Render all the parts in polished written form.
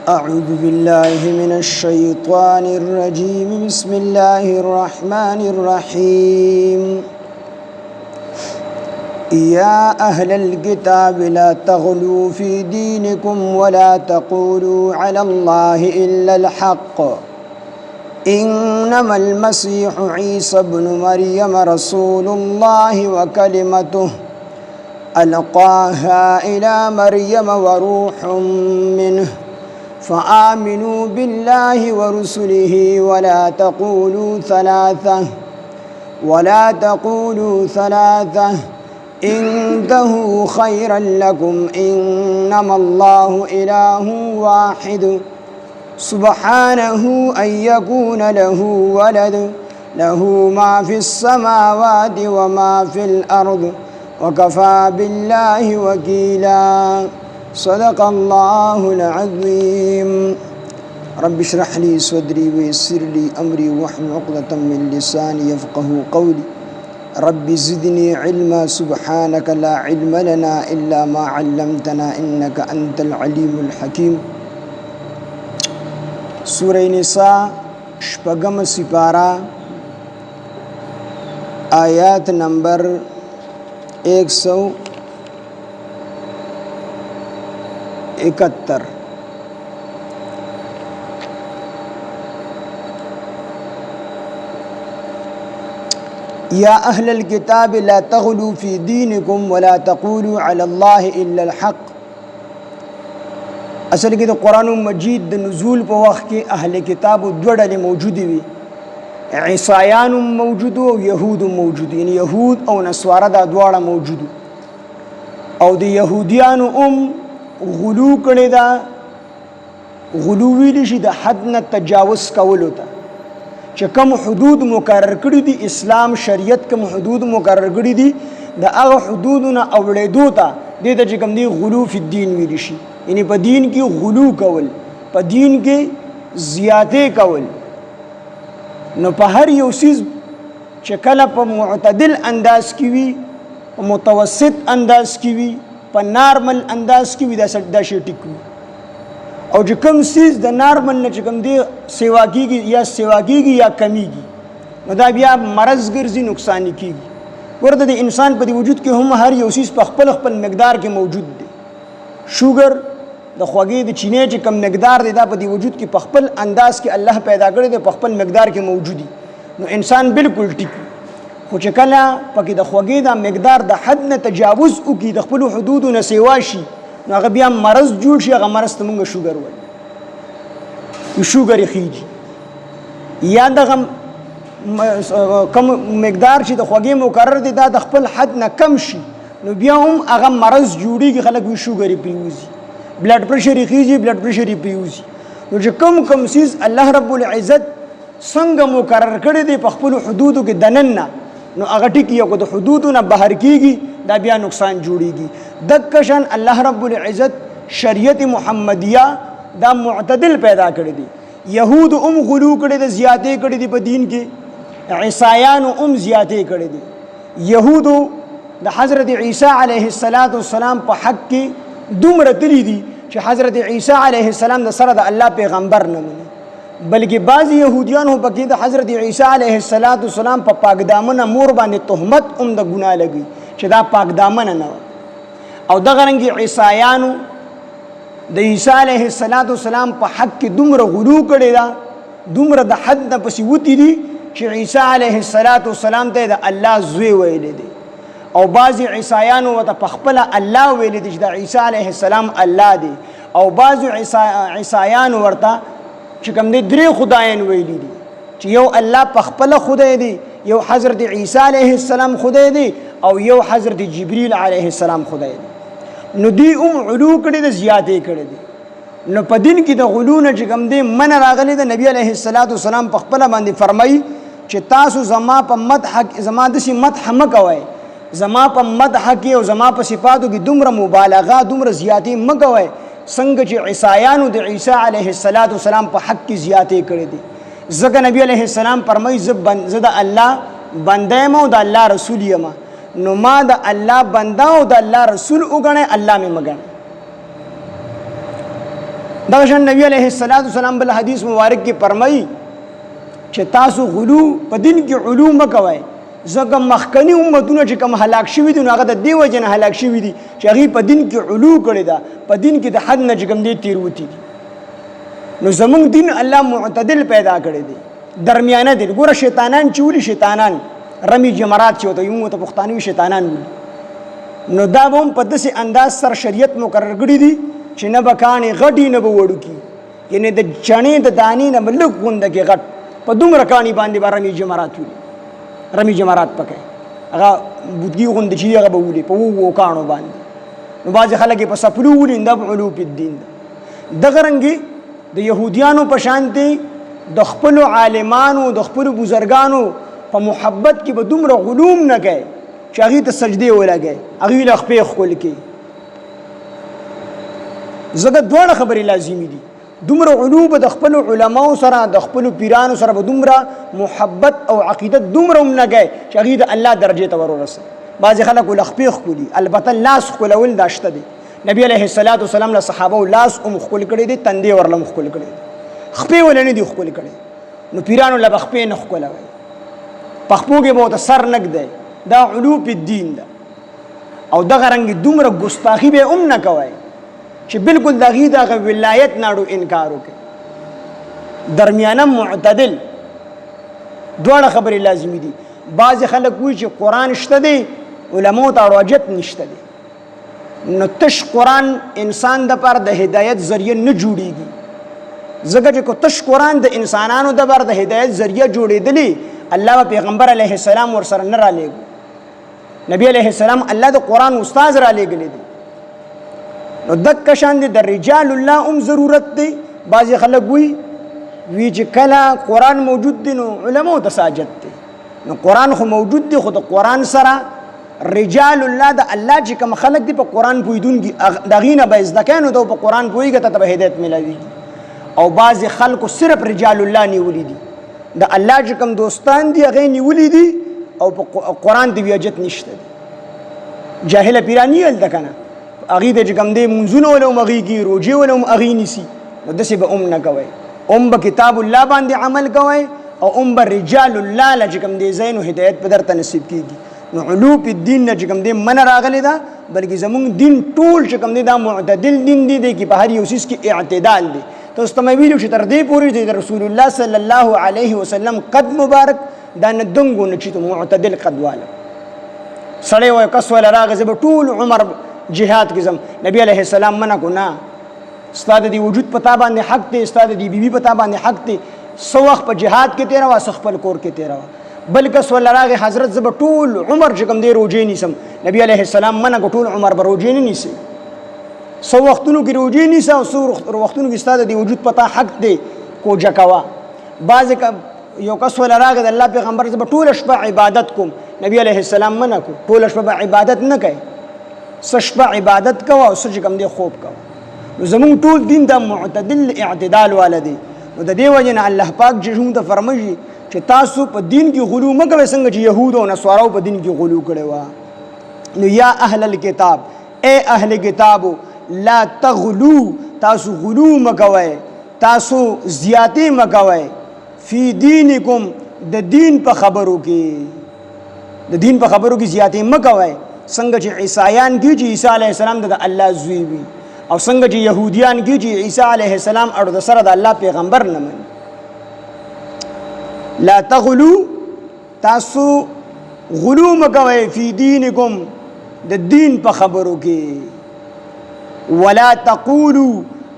أعوذ بالله من الشيطان الرجيم بسم الله الرحمن الرحيم يا أهل الكتاب لا تغلوا في دينكم ولا تقولوا على الله إلا الحق إنما المسيح عيسى بن مريم رسول الله وكلمته ألقاها إلى مريم وروح منه فآمنوا بالله ورسله ولا تقولوا ثلاثة انتهوا خيرا لكم إنما الله إله واحد سبحانه أن يكون له ولد له ما في السماوات وما في الأرض وكفى بالله وكيلا صدق الله العظيم رب اشرح لي صدري ويسر لي أمري واحلل عقدة من لساني يفقهوا قولي رب زدني علما سبحانك لا علم لنا إلا ما علمتنا إنك أنت العليم الحكيم سورة نساء شپږم سپارہ آیات نمبر 171 يا أهل الكتاب لا تغلوا في دينكم ولا تقولوا على الله إلا الحق اصل کې د قرآن مجید د نزول په وخت کې اهل کتاب دوه ډلې موجودې وي عیسایان موجود او يهود موجود یعنی يهود او نصارا دا دواړه موجود او د يهوديانو غلو کړي دا غلو ویل شي د حد نه تجاوز کولو ته چې کوم حدود مقرر کړي دي اسلام شریعت کوم حدود مقرر کړي دي د هغه حدودونه اوړېدو ته د چې کوم دی غلو فی الدین ویل شي یعنی په دین کې غلو کول په دین کې زیاتې کول نو په هر یو سیز چې کله په معتدل انداز کې وي په متوسط انداز کې وي په نارمل انداز کې وي دا شی ټیک وي او چې کوم سیز د نارمل نه چې کوم دی سیوا کېږي یا کمیږي نو دا بیا مرض ګرځي نقصان کېږي ورته د انسان په وجود کې هم هر یو سیز په خپل مقدار کې موجود دی شوګر د خوږې د چینې چې کم مقدار دی دا په وجود کې په خپل انداز کې الله پیدا کړی دی په خپل مقدار کې موجودي نو انسان بالکل ټیک خو چې کله پکې د خوږې دا مقدار د حد نه تجاوز وکړي د خپل حدودو نه سیوا شي نو هغه بیا مرض جوړ شي هغه مرض ته موږ شوګر وایو شوګر خېږي یا دغه کم مقدار چې د خوږې مقرر دی دا د خپل حد نه کم شي نو بیا هم هغه مرض جوړیږي خلک وي شوګر پیوزي بلډ پریشر خېږي بلډ پریشر پیوزي نو چې کم سیز الله رب العزت څنګه مقرر کړی دی په خپل حدودو کې دننه نو هغه ټکی یو د حدودو نه بهر کیږي دا بیا نقصان جوړیږي دکشن الله رب العزت شریعت محمدیه دا معتدل پیدا کړی دی يهود غلو کړی دی زیاتې کړی دی په دین کې عیسایان زیاتې کړی دی يهود د حضرت عیسی علیه السلام په حق کې دومره تللی دي چې حضرت عیسی علیه السلام د سره د الله پیغمبر نه مني بلکې بعض يهوديان هم پکې د حضرت عیسی علیه السلام په پاک دامن مور باندې تهمت د ګناه لګي چې دا پاک دامن نه او دغه رنګ عیسایانو د عیسی علیه السلام په حق کې دومره غلو کړی دا دومره د حد نه پسې وتی دي چې عیسی علیه السلام ته د الله زوی ویل دي او بعض عیسایانو ته پخپل الله ویل دي چې د عیسی علیه السلام الله دی او بعض عیسایانو ورته چې کوم دي درې خدایان ویل دي چې یو الله پخپل خدای دی یو حضرت عیسی علیه السلام خدای دی او یو حضرت جبرئیل علیه السلام خدای دی نو دی علو کړي د زیاتې کړي دي نو په دین کې د غلو نه چې کوم دی من راغلی د نبی علیه السلام پخپل باندې فرمایي چې تاسو زما په مدح زما د شي مدح مکوئ زما په مدح کې او زما په صفاتو کې دومره مبالغه دومره زیاتې مکوئ څنګه چې عیسایانو د عیسی علیه السلام په حق کې زیاتې کړې دي ځکه نبی علیه السلام فرمایي زه د الله بنده یم او د الله رسول یم نو ما د الله بنده او د الله رسول وګڼه الله مې مګڼه دغه شان نبی علیه الصلاۃ والسلام بل حدیث مبارک کې فرمایي چې تاسو غلو په دین کې علوم مکوئ ځکه مخکنی امتونه چې کوم هلاک شوي دي نو هغه د دې وجه نه هلاک شوي دي چې هغې په دین کې علو کړې ده په دین کې د حد نه چې کوم دی تېروتي دي نو زمونږ دین الله معتدل پیدا کړی دی درمیانه دی ګوره شیطانان چې ولي شیطانان رمی جمرات چې ورته وایي موږ ته پښتانوي شیطانان ولي نو دا به هم په داسې انداز سره شریعت مقرر کړي دي چې نه به کاڼې غټي نه به وړوکي یعنې د چڼې د دانې نه به لږ غونده کې غټ په دومره کاڼي باندې به رمی جمرات ولي رمی جمرات پکې هغه بودګي غوندې چې هغه به ولي په اوو کاڼو باندې نو بعضې خلک یې په سپلو ولي دا په علو په الدین ده دغه رنګې د یهودیانو په شانتې د خپلو عالمانو د خپلو بزرګانو په محبت کې به دومره غلوم نه کوي چې هغې ته سجدې ولګوي هغوی له خپې ښکل کړي ځکه دواړه خبرې لازمي دي دومره علو به د خپلو علماو سره د خپلو پیرانو سره به دومره محبت او عقیدت دومره هم نه کوي چې هغې د الله درجې ته ور ورسوي بعضې خلک له خپې ښکلي البته لاس ښکلول دا شته دی نبی علیه الصلاۃ والسلام له صحابو لاس هم ښکل کړی دی تندې ورله هم ښکل کړی دی خپې ولې نه دي ښکل کړی نو پیرانو له به خپې نه ښکلوئ په خپو کې به ورته سر نه ږدئ دا علو په الدین ده او دغه رنګې دومره ګستاخي به هم نه کوئ چې بالکل د هغې دغه ولایت ناړو انکار وکړي درمیانه معتدل دواړه خبرې لازمي دي بعضې خلک وایي چې قرآن شته دی علماو ته حاجت نشته دی نو تش قرآن انسان دپاره د هدایت ذریعه نه جوړیږي ځکه چې کو تش قرآن د انسانانو دپاره د هدایت ذریعه جوړېدلی الله به پیغمبر علیه السلام ورسره نه رالیږو نبی علیه السلام الله د قرآن استاذ رالیږلی دی نو دک شان دی د رجال الله هم ضرورت دی بعضې خلک وی چې کله قرآن موجود دی نو علماو ته ساجت دی نو قرآن خو موجود دی خو د قرآن سره رجال الله د الله چې کوم خلک دي په قرآن پوهېدونکي د هغې نه به زده کوي نو ته په قرآن پوهېږه ته به هدایت میلاویږي او بعضې خلکو صرف رجال الله نیولي دي د الله چې کوم دوستان دي هغې نیولي دي او په قرآن د ویاجت نشته دي جاهله پیراني هلته که نه هغې ته چې کوم دی مونځونه ول هم هغې کي روژې ول هم هغې نیسي نو داسې به هم نه کوئ هم به کتاب الله باندې عمل کوئ او هم به رجال الله له چې کوم دی ځای نو هدایت به درته نصیب کېږي نو علو په الدین نه چې کوم دی منه راغلی ده بلکې زمونږ دین ټول چې کوم دی دا معتدل دین دی دی کې په هر یو څیز کې اعتدال دی تاسو ته مې ویلو چې تر دې پورې چې د رسول الله صلی الله علیه وسلم قد مبارک دا نه دنګو نه چې معتدل قد واله سړی وایي کس ویله راغی زه به ټول عمر جهاد کې ځم نبی علیه السلام منع کو نه ستا د دې وجود په تا باندې حق دی ستا د دې بیبي په تا باندې حق دی څه وخت په جهاد کې تېروه څه خپل کور کې تېروه بل کس ویله راغی حضرت زه به ټول عمر چې کوم دی روژې نیسم نبی علیه السلام منع کو ټول عمر به روژې نه نیسئ څو وختونو کې روژې نیسه او څو وختونو کې ستا د دې وجود په تا حق دی کوجه کوه بعضې یو کس ویله راغی د الله پیغمبر زه به ټوله شپه عبادت کوم نبی علیه السلام منع کو ټوله شپه به عبادت نه کوئ څه شپه عبادت کوه او څه چې کوم دی خوب کوه نو زمونږ ټول دین دا معتدل اعتدال والا دی نو د دې وجې نه الله پاک چې موږ ته فرمایي چې تاسو په دین کې غلو مه کوئ څنګه چې یهودو او نصاراو په دین کې غلو کړی وه نو یا اهل الکتاب اے اهل کتابو لا تغلو تاسو غلو مه کوئ تاسو زیاتې مه کوئ فی دینکم د دین په خبرو کې د دین په خبرو کې زیاتې مه کوئ څنګه چې عیسایان کې چې عیسی علیه السلام د الله زوی وي او څنګه چې یهودیان کې چې عیسی علیه السلام اړو د سره د الله پیغمبر نه مني لا تغلو تاسو غلو مه کوئ فی دینکم د دین په خبرو کې ولا تقولو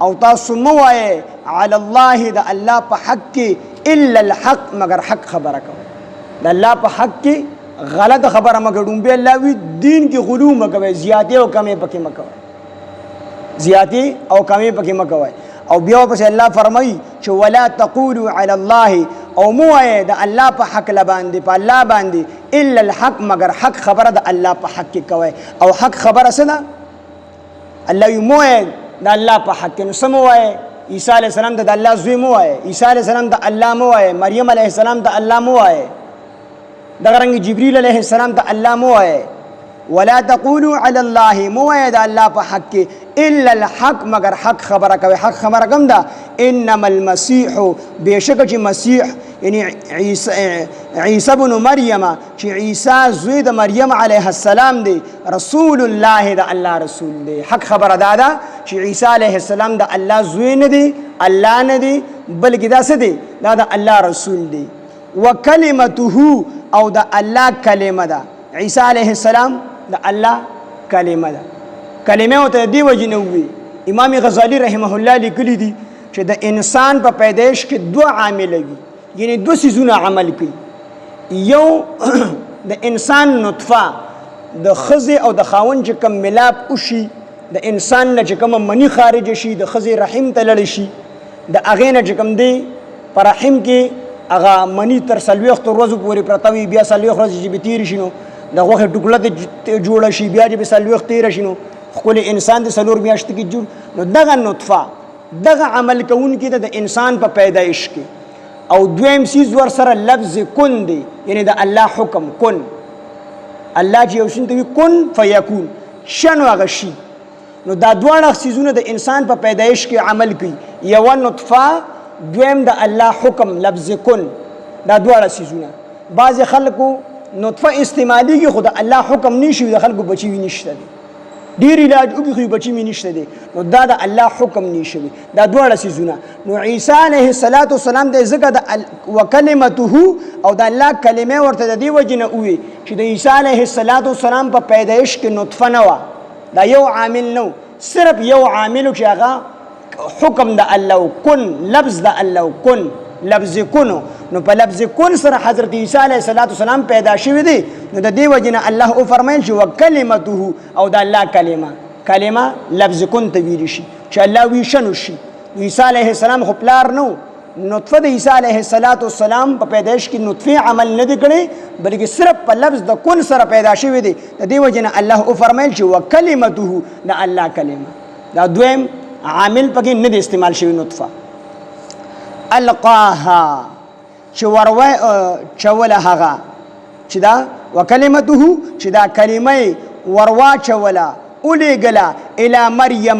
او تاسو مه وایئ علی الله د الله په حق کې الا الحق مگر حق خبره کوئ د الله په حق کې غلط خبره مګه ډومبه الله وی دین کې غلو مګوي زیاتې او کمې پکې مګوي زیاتې او کمې پکې مګوي او بیا پس الله فرمایي چې ولا تقولوا علی الله او مو د الله په حق لباندې په الله باندې الا الحق مگر حق خبره د الله په حق کې کوي او حق خبره څه ده الله یې مو د الله په حق نو سم وایي عیسی علیه السلام د الله زوی مو وایي عیسی علیه السلام د الله مو وایي مریم علیه السلام د الله مو وایي دغه رنګ جبرئیل علیه السلام ته الله مو وایي ولا تقولوا على الله موعد الله په حق کې الا الحق مگر حق خبره کوي. حق خبره کوم ده انما المسيح بشک چې مسیح یعنی عیسی ابن مریم چې عیسی زوی د مریم علیه السلام دی رسول الله د الله رسول دی. حق خبره ده چې عیسی علیه السلام د الله زوی نه دی الله نه دی بلکې دا څه دی دا د الله رسول دی. وکلمته او د الله کلمه ده. عیسی علیه السلام د الله کلمه ده. کلمه او ته دی وجنه وی امام غزالی رحمه الله لیکلی دي چې د انسان په پیدایش کې دوه عامل وي یعنی دوه سيزونه عمل کوي. یو د انسان نطفه د خزي او د خاون چې کوم ملاپ وشي د انسان نه چې کوم منی خارج شي د خزي رحم ته لړ شي د اغه نه چې کوم دی پر رحم کې اغه منی تر سلويخت ورځې پورې پرتوي بیا سلويخت ورځې چې بتیر شنو د غوخه ټوکړه ته جوړ شي بیا چې سلويخت تیر شنو خپل انسان د سلور میاشت کې جوړ نو دغه نطفه دغه عمل کوونکی د انسان په پیدایش کې او دویم سیز ور سره لفظ کن دی یعنی د الله حکم کن. الله چې یو شی ته کن فیکون شنو هغه شي. نو دا دواړه سیزونه د انسان په پیدایش کې عمل کوي. یو نطفه دویم د الله حکم لفظ کن. دا دواړه سیزونه بعض خلکو نطفه استعمالي کې خود الله حکم نشي د خلکو بچي نشته دي ډیر علاج وکي خو بچي مې نشته دي نو دا د الله حکم نشي دا دواړه سيزونه. نو عيسى عليه السلام د زګه د وکلمته او د الله کلمه ورته د دی وجنه وي چې د عيسى عليه السلام په پیدایش کې نطفه نه و دا یو عامل نو صرف یو عامل چې هغه حکم د الله کن لفظ د الله کن لفظ کونو نو په لفظ کون سره حضرت عیسی علیه السلام پیدا شوی دی. نو د دې وجنه الله او فرمایل چې وکلمته او د الله کلمه لفظ کون ته ویل شي چې الله وی شنو شي. عیسی علیه السلام خو پلار نو نطفه د عیسی علیه السلام په پیدایش کې نطفه عمل نه دی کړی بلکې صرف په لفظ د کون سره پیدا شوی دی. د دې وجنه الله او فرمایل چې وکلمته د الله کلمه دا دویم عامل پکې نه دی استعمال شوی نطفه. القاها چې وروي چوله هغه چې دا وکلمته چې دا کلمه وروا چوله اولېګله الی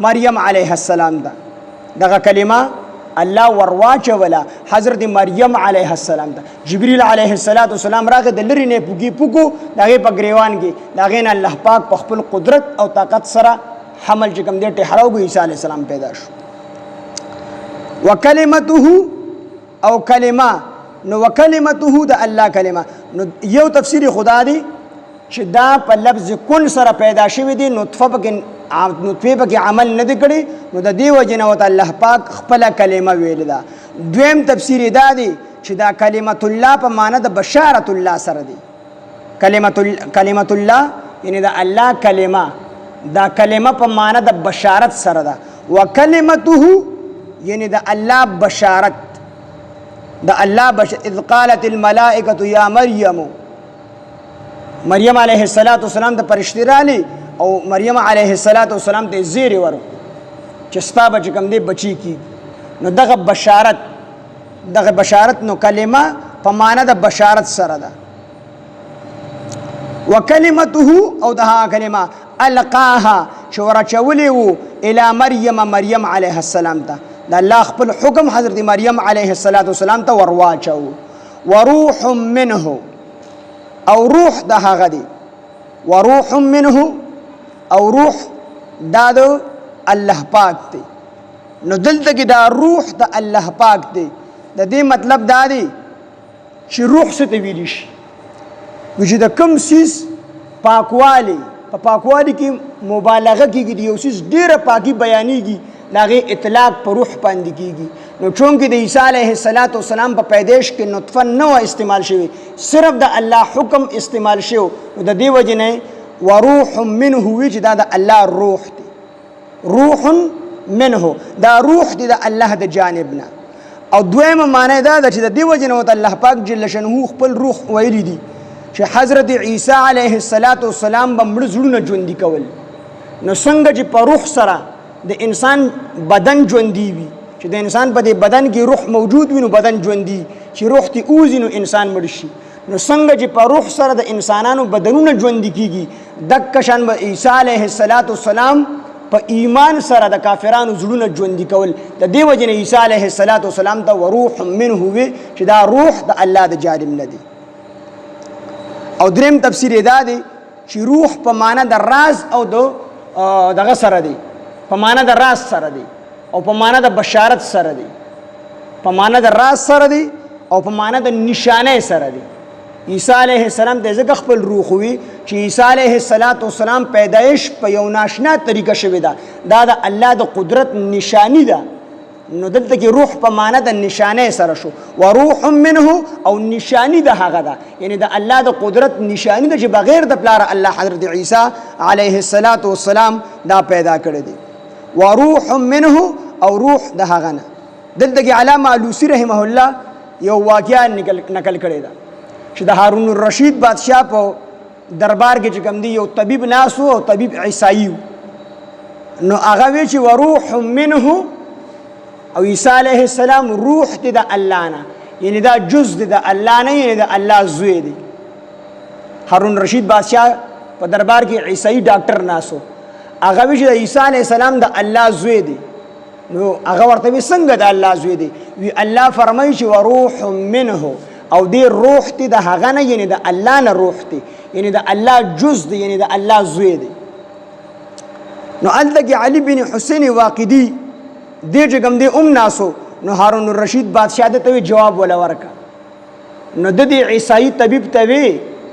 مریم علیه السلام ده دغه کلمه الله وروا چوله حضرت مریم علیه السلام ده. جبريل علیه السلام راغی د لری نه پوکو دغه په گریوان کې دغه نه الله پاک په خپل قدرت او طاقت سره حمل چې کوم دې ټهراو عیسی علیه السلام پیدا شو. وکلمته او کلمه نو وکلمته د الله کلمه نو یو تفسیر خدا دی چې دا په لفظ کن سره پیدا شوی دی نطفه پکې عمل نه دی کړی نو د دې وجنه وت الله پاک خپل کلمه ویل دا. دویم تفسیر دا دی چې دا کلمت الله په معنی د بشارت الله سره دی. کلمت الله یعنی د الله کلمه دا کلمه په معنی د بشارت سره ده. وکلمته یعنی د الله بشارت د الله اذ قالت الملائکه یا مریم علیه السلام د فرشتي رالی او مریم علیه السلام ته زیر ورو چې ستا بچ کوم دی بچی کی نو دغه بشارت نو کلمه په معنا د بشارت سره ده. وکلمته او دها کلمه القاها چې ورچولې وو الی مریم علیه السلام ته د الله خپل حکم حضرت مریم علیه السلام ته ورواچو. وروح منه او روح د هغه دی وروح منه او روح دا د الله پاک دی. نو دلته کې دا روح د الله پاک دی د دې مطلب دا دی چې روح څه ته ویل شي چې د کوم سیس پاکوالی په پاکوالی کې مبالغه کیږي یو سیس ډیره پاکي بیانېږي داغه اطلاق پر روح باندې کیږي. نو چونکه د عیسی علیه السلام په پیدائش کې نطفه نو استعمال شوی صرف د الله حکم استعمال شو د دې وجنه وروح منه وی چې دا د الله روح دی. روح منه دا روح دی د الله د جانبنا. او دویمه معنی دا چې د دې وجنه وت الله پاک جل شانه خپل روح ویلی دی چې حضرت عیسی علیه السلام به مړ زړونه ژوندي کول. نو څنګه چې په روح سره د انسان بدن ژوندي وي چې د انسان په دې بدن کې روح موجود وي نو بدن ژوندي چې روح ته اوزي نو انسان مړ شي. نو څنګه چې په روح سره د انسانانو بدنونه ژوندي کیږي دک شان به عیسی علیه السلام په ایمان سره د کافرانو زړونه ژوندي کول د دې وجې نه عیسی علیه السلام ته وروح منه وي چې دا روح د الله د جانب نه دی. او دریم تفسیر دا دی چې روح په معنا د راز او دغه سره دی، په معنا د راز سره دی او په معنا د بشارت سره دی، په معنا د راز سره دی او په معنا د نشانه سره دی. عیسی علیه السلام ته ځکه خپل روح وي چې عیسی علیه السلام پیدایش په یو ناشنا طریقه شوې ده، دا د الله د قدرت نشانی ده. نو دلته کې روح په معنا د نشانه سره شو، وروح منه او نشانی د هغه ده، یعنی د الله د قدرت نشانی ده چې بغیر د پلار الله حضرت عیسی علیه السلام دا پیدا کړی دی. وروح منه او روح د هغه نه. دلته کې علامه علوسی رحمه الله یو واقعا نقل کړی ده چې د هارون الرشید بادشاہ په دربار کې چې کوم دی یو طبيب ناسو او طبيب عیسائی نو هغه وی چې وروح منه او عیسی علیه السلام روح دی د الله نه، یعنی دا جز دی د الله نه، یعنی د الله زوی دی. هارون الرشید بادشاہ په دربار کې عیسائی ډاکټر ناسو هغه وی چې عیسی علیه السلام د الله زوی دی. نو هغه ورته وی څنګه د الله زوی دی؟ وی الله فرمایي چې وروح منه او دی روح دی د هغه نه، یعنی د الله نه روح دی، یعنی د الله جز دی، یعنی د الله زوی دی. نو هلته کې علي بن حسین واقدي دې چې کوم دی ناسو نو هارون الرشید بادشاہ ته جواب ولا ورکا. نو د دې عیسائی طبيب ته وی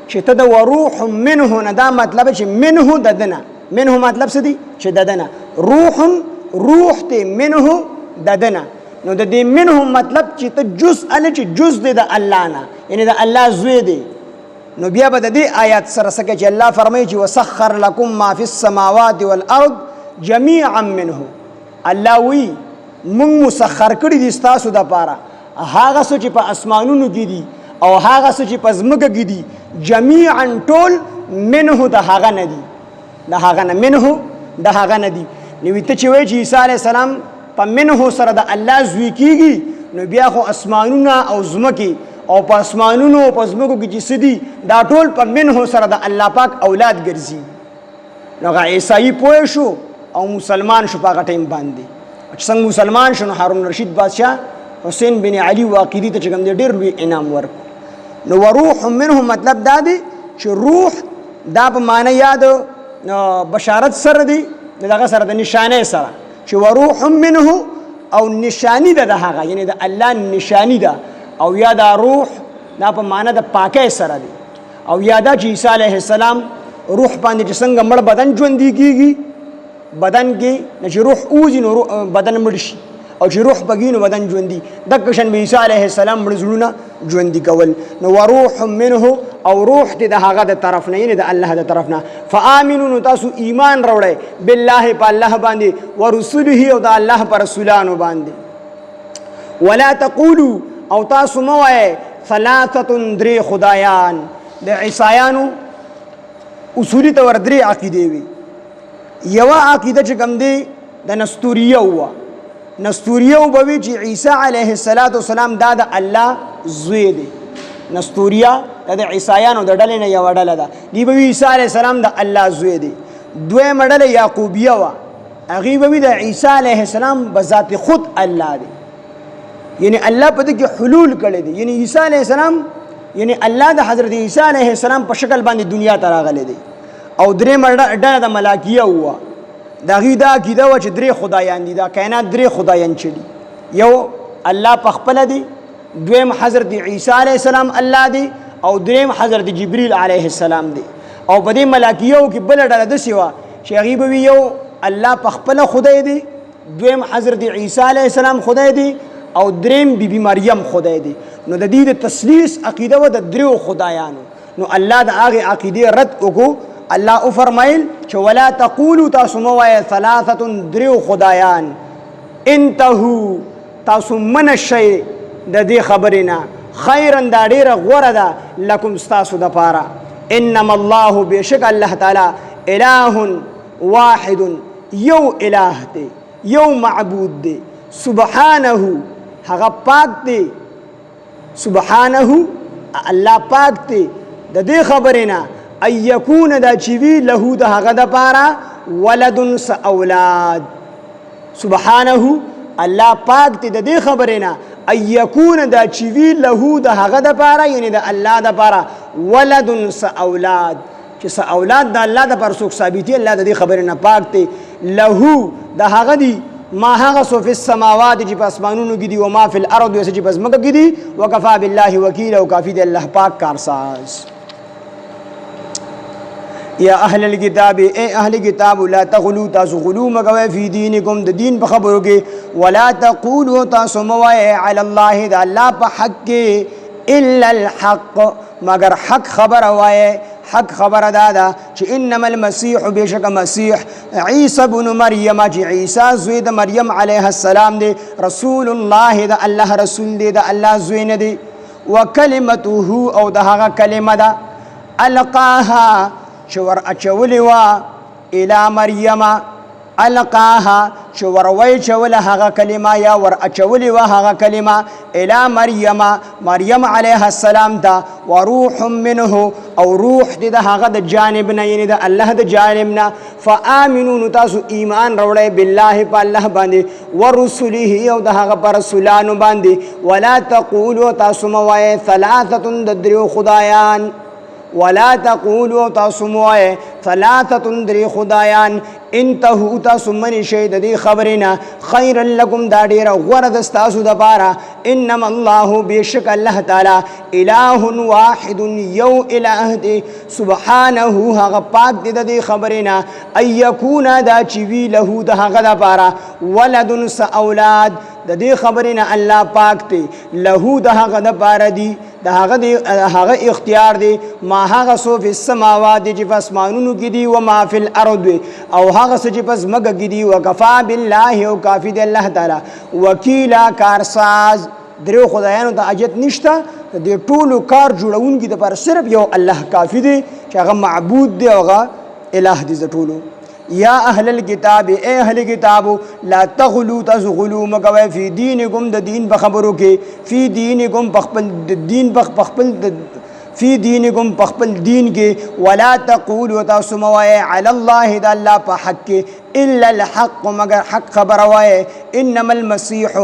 چې ته د وروح منه نه دا مطلب چې منه ددنه، منه مطلب څه دی چې ددنه، روح ته منه ددنه. نو د دې منه مطلب چې ته جز دی د الله نه، یعنی د الله زوی دی. نو بیا به د دې آیات سره سکه چې الله فرمایي چې وسخر لكم ما في السماوات والارض جميعا منه. الله وی مونږ مسخر کړی دي ستاسو د پاره هغه څه چې په اسمانونو کې دي او هغه څه چې په ځمکه کې دي، جميعا ټول منه د هغه نه دي، د هغه نه، منه د هغه نه دي. نو ته چې وایي چې عیسی علیه السلام په منه سره د الله زوی کیږي، نو بیا خو اسمانونه او ځمکې او په اسمانونو او په ځمکو کې چې څه دي دا ټول په منه سره د الله پاک اولاد ګرځي. نو هغه عیسائی پوه شو او مسلمان شو په هغه ټیم باندې. چې څنګه مسلمان شو نو هارون الرشید بادشاہ حسین بن علي واقدي ته چې کوم دی ډېر لوی انعام ورکړو. نو وروح منه مطلب دا دی چې روح دا په معنی یاد بشارت سره دی دغه سره د نشانه سره چې وروح منه او نشانی ده د هغه، یعنی د الله نشانی ده. او یا دا روح دا په معنی د پاکۍ سره دی. او یا دا چې عیسی علیه السلام روح باندې چې څنګه مړ بدن ژوندي کیږي، بدن کې چې روح اوځي نو بدن مړ شي، او چې روح بګي نو بدن ژوندي. دغه شان به عیسی علیه السلام مړ زړونه ژوندي کول. نو وروح منه او روح دې د هغه د طرف نه، یعنی د الله د طرف نه. فآمنوا تاسو ایمان راوړئ بالله په الله باندې، ورسوله او د الله پر رسولانو باندې. ولا تقولوا او تاسو مو وایئ ثلاثه درې خدایان. د عیسایانو اصولی تور درې عقیدې وي. یوه عقیده چې کوم دی د نستوریه وه، نستوریه به وي چې عیسی علیه السلام دا د الله زوی دی. نستوریه د عیسایانو د ډلې نه یوه ډله ده، دی به وي عیسی علیه السلام د الله زوی دی. دویمه ډله یعقوبیه وه، هغوی به وي د عیسی علیه السلام بذات خود الله دی، یعنی الله په دې کې حلول کړی دی. یعنی عیسی علیه السلام، یعنی الله د حضرت عیسی علیه السلام په شکل باندې دنیا ته راغلی دی. او درېیمه ډله د ملائکیه وه، د هغوی دا عقیده وه چې درې خدایان دي، دا کائنات درې خدایان چې دي، یو الله په خپله دی، دویم حضرت عیسی علیه السلام الله دی، او درېیم حضرت جبریل علیه السلام دی. او په دې ملائکیو کې بله ډله داسې وه چې هغوی به وي یو الله په خپله خدای دی، دویم حضرت عیسی علیه السلام خدای دی، او درېیم بیبي مریم خدای دی. نو د دې د تثلیث عقیده وه د دریو خدایانو. نو الله د هغې عقیدې رد وکړو. الله او فرمایل چې ولا تقولوا تاسو مو وایئ ثلاثه دریو خدایان، انتهو تاسو منع شئ د دې خبرې نه، خیرا دا ډېره غوره ده لکم ستاسو دپاره. انما الله بېشک الله تعالی اله واحد، یو اله دی، یو معبود دی، سبحانه هغه پاک دی، سبحانه الله پاک ته د دې خبرې نه ان یکون دا چې وي له د هغه دپاره ولد س اولاد سبحانه الله پاک ته د دې خبرې نه ان یکون دا چې وي له د هغه دپاره یعنی د الله دپاره ولد س اولاد چې س اولاد د الله دپاره څوک ثابتي الله د دې خبرې نه پاک دی له د هغه دی ما هغه څه فی السماوات چې په اسمانونو کې دي او ما فی الارض چې په ځمکه کې دي وکفا بالله وکیلا او کافی دی الله پاک کارساز یا اهل الكتاب اے اهل کتاب لا تغلو تاسو غلو مګوي فی دینکم د دین په خبرو کې ولا تقولوا تاسو موای علی الله د الله په حق کې الا الحق مگر حق خبر وای حق خبر دادا چې انما المسيح بشک مسیح عیسی ابن مریم چې عیسی زوی د مریم علیه السلام دی رسول الله د الله رسول دی د الله زوی نه دی وکلمته او د هغه کلمه ده القاها چې ور اچولې وا الی مریم القاها چې وروي چول هغه کلمه یا ور اچولې وا هغه کلمه الی مریم علیه السلام ته وروح منه او روح دې د هغه د جانب نه یعنی د الله د جانب نه فآمنوا تاسو ایمان راوړئ بالله په الله باندې ورسله او د هغه پر رسولانو باندې ولا تقولوا تاسو موای ثلاثه د دریو خدایان ولا تقولوا تاسو موای ثلاثه درې خدایان انتهوا تاسو من شي د دې خبرنا خير لكم دا ډیره غوړه د تاسو د پاره انما الله بشک الله تعالی اله واحد یو اله دی سبحانه هغه پاک دی د دې خبرنا ايكون دا چې وی له د هغه د پاره ولد س اولاد د دې خبرنا الله پاک دی له د هغه د پاره دی د هغه اختیار دی ما هغه سو فی السماوات چې په اسمانونو کې دي او ما فی الارض او هغه څه چې پس مګه کې دي وکفا بالله او کافی دی الله تعالی وکیلا کارساز درو خدایانو ته اجت نشته د ټولو کار جوړونکي د پر صرف یو الله کافی دی چې هغه معبود دی او هغه الہ دی ټولو یا اهل الكتاب اے اهل کتاب لا تغلو تزغلو مګوي فی دینکم د دین په خبرو کې فی دینکم بخپل دین بخپل فی دینکم بخپل دین کې ولا تقولوا تاسو موای علی الله د الله په حق کې الا الحق مگر حق خبر وای انما المسيح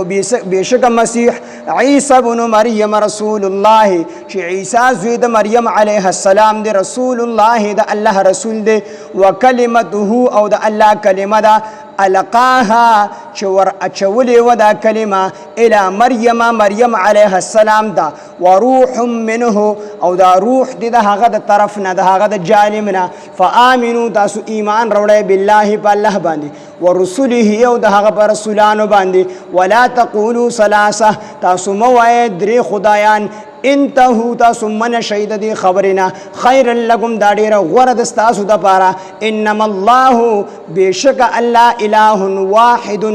بشک مسیح عیسی ابن مریم رسول الله چې عیسی زوی د مریم علیه السلام دی رسول الله د الله رسول دی وکلمته او د الله کلمه ده القاها چې ور اچولې و دا کلمه الی مریم علیه السلام دا وروح منه او دا روح دی د هغه د طرف نه د هغه د جانب نه فآمنوا تاسو ایمان راوړئ بالله په الله باندې ورسله او د هغه پر رسولانو باندې ولا تقولوا ثلاثه تاسو موای درې خدایان انتهو تاسو من شهید دی خبرنا خیر لکم دا ډیره غوړه د تاسو د پاره انما الله بشک الله اله واحد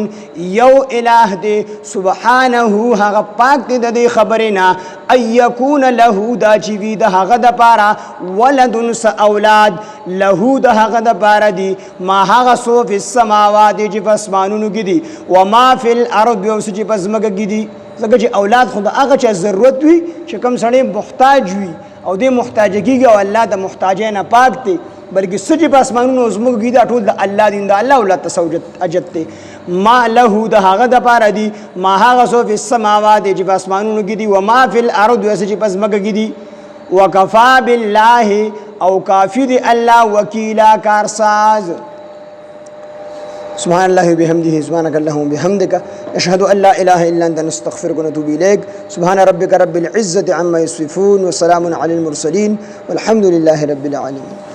یو اله دی سبحانه هغه پاک دی د خبرنا ايكون له دا چې وی د هغه د پاره ولد س اولاد له د هغه د پاره دی ما هغه سو فی السماوات چې په اسمانونو کې دي و ما فی الارض او چې په ځمکه کې دي ځکه چې اولاد خو د هغه چا ضرورت وي چې کوم سړی محتاج وي او دې محتاج کېږي او الله د محتاجۍ نه پاک دی بلکې څه چې په اسمانونو زموږ کې دا ټول د الله دین د الله اولاد ته اجت دی ما له د هغه د پاره دی ما هغه څه فی السماوات چې په اسمانونو کې دي و ما فی الارض او چې په ځمکه کې دي وکفا بالله او کافی دی الله وکیلا کارساز سبحان الله وبحمده سبحانك اللهم وبحمدك أشهد أن لا إله إلا أنت نستغفرك ونتوب إليك سبحان ربك رب العزة عما يصفون وسلام على المرسلين والحمد لله رب العالمين